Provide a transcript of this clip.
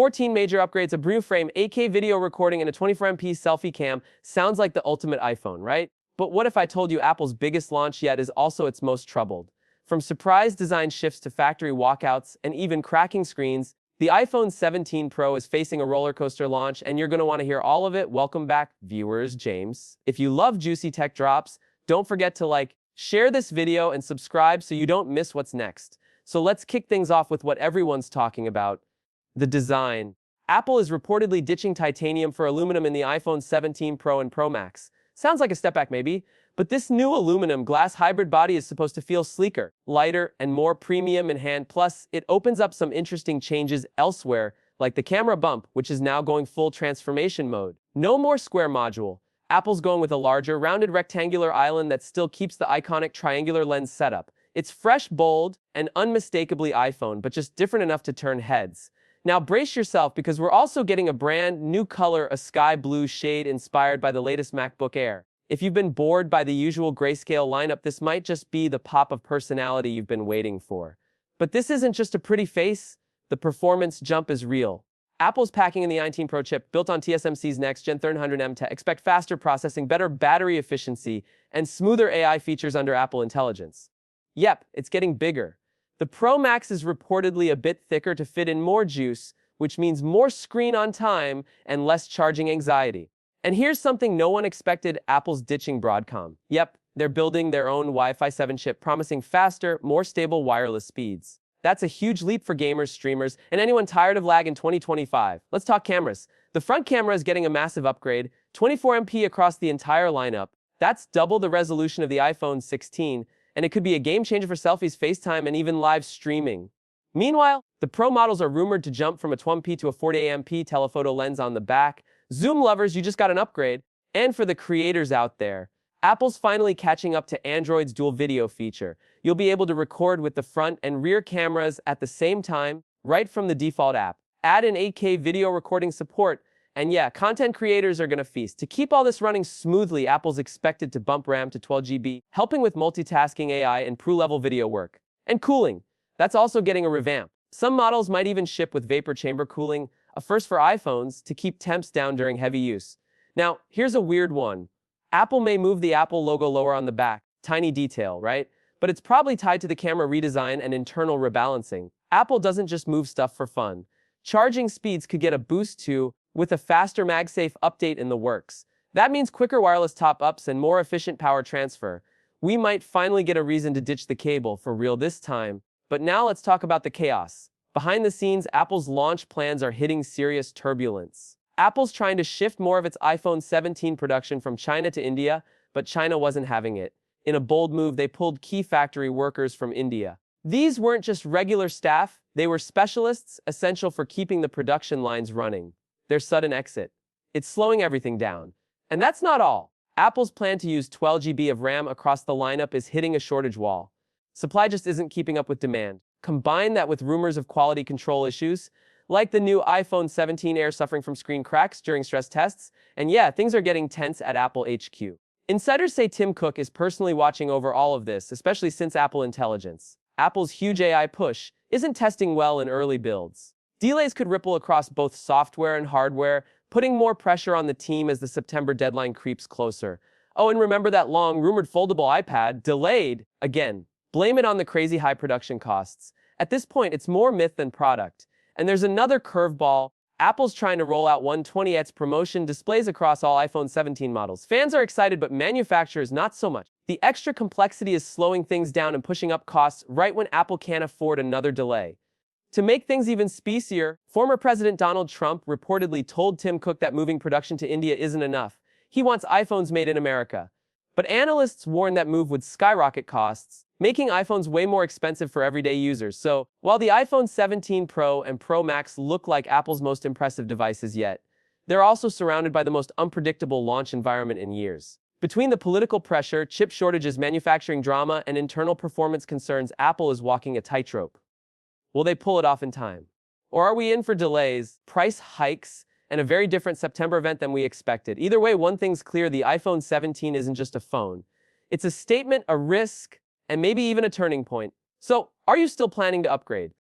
14 major upgrades, a new frame, 8K video recording, and a 24MP selfie cam. Sounds like the ultimate iPhone, right? But what if I told you Apple's biggest launch yet is also its most troubled? From surprise design shifts to factory walkouts and even cracking screens, the iPhone 17 Pro is facing a roller coaster launch, and you're going to want to hear all of it. Welcome back, viewers. James. If you love juicy tech drops, don't forget to share this video and subscribe so you don't miss what's next. So let's kick things off with what everyone's talking about, the design. Apple is reportedly ditching titanium for aluminum in the iPhone 17 Pro and Pro Max. Sounds like a step back maybe, but this new aluminum glass hybrid body is supposed to feel sleeker, lighter, and more premium in hand. Plus, it opens up some interesting changes elsewhere, like the camera bump, which is now going full transformation mode. No more square module. Apple's going with a larger, rounded rectangular island that still keeps the iconic triangular lens setup. It's fresh, bold, and unmistakably iPhone, but just different enough to turn heads. Now brace yourself, because we're also getting a brand new color, a sky blue shade inspired by the latest MacBook Air. If you've been bored by the usual grayscale lineup, this might just be the pop of personality you've been waiting for. But this isn't just a pretty face, the performance jump is real. Apple's packing in the A19 Pro chip, built on TSMC's next-gen 300M tech. Expect faster processing, better battery efficiency, and smoother AI features under Apple Intelligence. Yep, it's getting bigger. The Pro Max is reportedly a bit thicker to fit in more juice, which means more screen on time and less charging anxiety. And here's something no one expected: Apple's ditching Broadcom. Yep, they're building their own Wi-Fi 7 chip, promising faster, more stable wireless speeds. That's a huge leap for gamers, streamers, and anyone tired of lag in 2025. Let's talk cameras. The front camera is getting a massive upgrade, 24MP across the entire lineup. That's double the resolution of the iPhone 16, and it could be a game changer for selfies, FaceTime, and even live streaming. Meanwhile, the Pro models are rumored to jump from a 20MP to a 40MP telephoto lens on the back. Zoom lovers, you just got an upgrade. And for the creators out there, Apple's finally catching up to Android's dual video feature. You'll be able to record with the front and rear cameras at the same time, right from the default app. Add in 8K video recording support, and yeah, content creators are going to feast. To keep all this running smoothly, Apple's expected to bump RAM to 12GB, helping with multitasking, AI, and pro-level video work. And cooling. That's also getting a revamp. Some models might even ship with vapor chamber cooling, a first for iPhones, to keep temps down during heavy use. Now, here's a weird one. Apple may move the Apple logo lower on the back. Tiny detail, right? But it's probably tied to the camera redesign and internal rebalancing. Apple doesn't just move stuff for fun. Charging speeds could get a boost too, with a faster MagSafe update in the works. That means quicker wireless top-ups and more efficient power transfer. We might finally get a reason to ditch the cable for real this time. But now let's talk about the chaos. Behind the scenes, Apple's launch plans are hitting serious turbulence. Apple's trying to shift more of its iPhone 17 production from China to India, but China wasn't having it. In a bold move, they pulled key factory workers from India. These weren't just regular staff, they were specialists essential for keeping the production lines running. Their sudden exit, it's slowing everything down. And that's not all. Apple's plan to use 12GB of RAM across the lineup is hitting a shortage wall. Supply just isn't keeping up with demand. Combine that with rumors of quality control issues, like the new iPhone 17 Air suffering from screen cracks during stress tests, and yeah, things are getting tense at Apple HQ. Insiders say Tim Cook is personally watching over all of this, especially since Apple Intelligence, Apple's huge AI push, isn't testing well in early builds. Delays could ripple across both software and hardware, putting more pressure on the team as the September deadline creeps closer. Oh, and remember that long rumored foldable iPad delayed again. Blame it on the crazy high production costs. At this point, it's more myth than product. And there's another curveball. Apple's trying to roll out 120Hz promotion displays across all iPhone 17 models. Fans are excited, but manufacturers not so much. The extra complexity is slowing things down and pushing up costs right when Apple can't afford another delay. To make things even spicier, former President Donald Trump reportedly told Tim Cook that moving production to India isn't enough. He wants iPhones made in America. But analysts warn that move would skyrocket costs, making iPhones way more expensive for everyday users. So, while the iPhone 17 Pro and Pro Max look like Apple's most impressive devices yet, they're also surrounded by the most unpredictable launch environment in years. Between the political pressure, chip shortages, manufacturing drama, and internal performance concerns, Apple is walking a tightrope. Will they pull it off in time? Or are we in for delays, price hikes, and a very different September event than we expected? Either way, one thing's clear: the iPhone 17 isn't just a phone. It's a statement, a risk, and maybe even a turning point. So, are you still planning to upgrade?